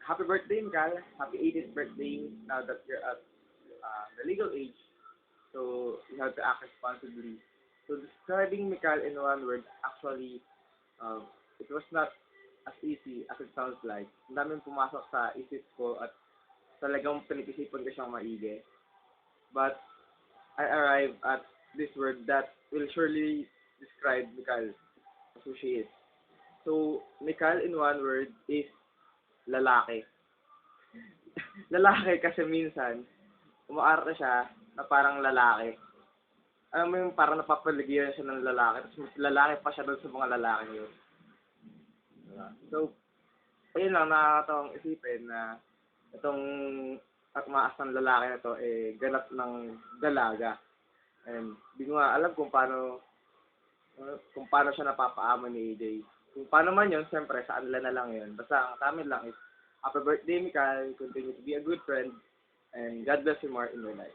happy birthday, Mikal. Happy 80th birthday now that you're at the legal age. So, you have to act responsibly. So, describing Mikal in one word, actually, it was not as easy as it sounds like. Ang daming pumasok sa isip ko at talagang pinag-isipan ko siyang maigi. But, I arrived at this word that will surely describe Mikal as who she is. So, Mikal in one word is lalaki. Lalaki kasi minsan, umaarte siya na parang lalaki. Alam mo yung parang napapaligiran siya ng lalaki, tapos mas lalaki pa siya doon sa mga lalaki yun. Diba? So, ayun lang, nakakatawang isipin na itong akmaas ng lalaki na to, ganap ng dalaga. And di ko nga alam kung paano siya napapaamo ni AJ. Kung paano man yun, siyempre, sa kanila na lang yun. Basta ang sa amin lang is, happy birthday, Mikal. Continue to be a good friend. And God bless you more in your life.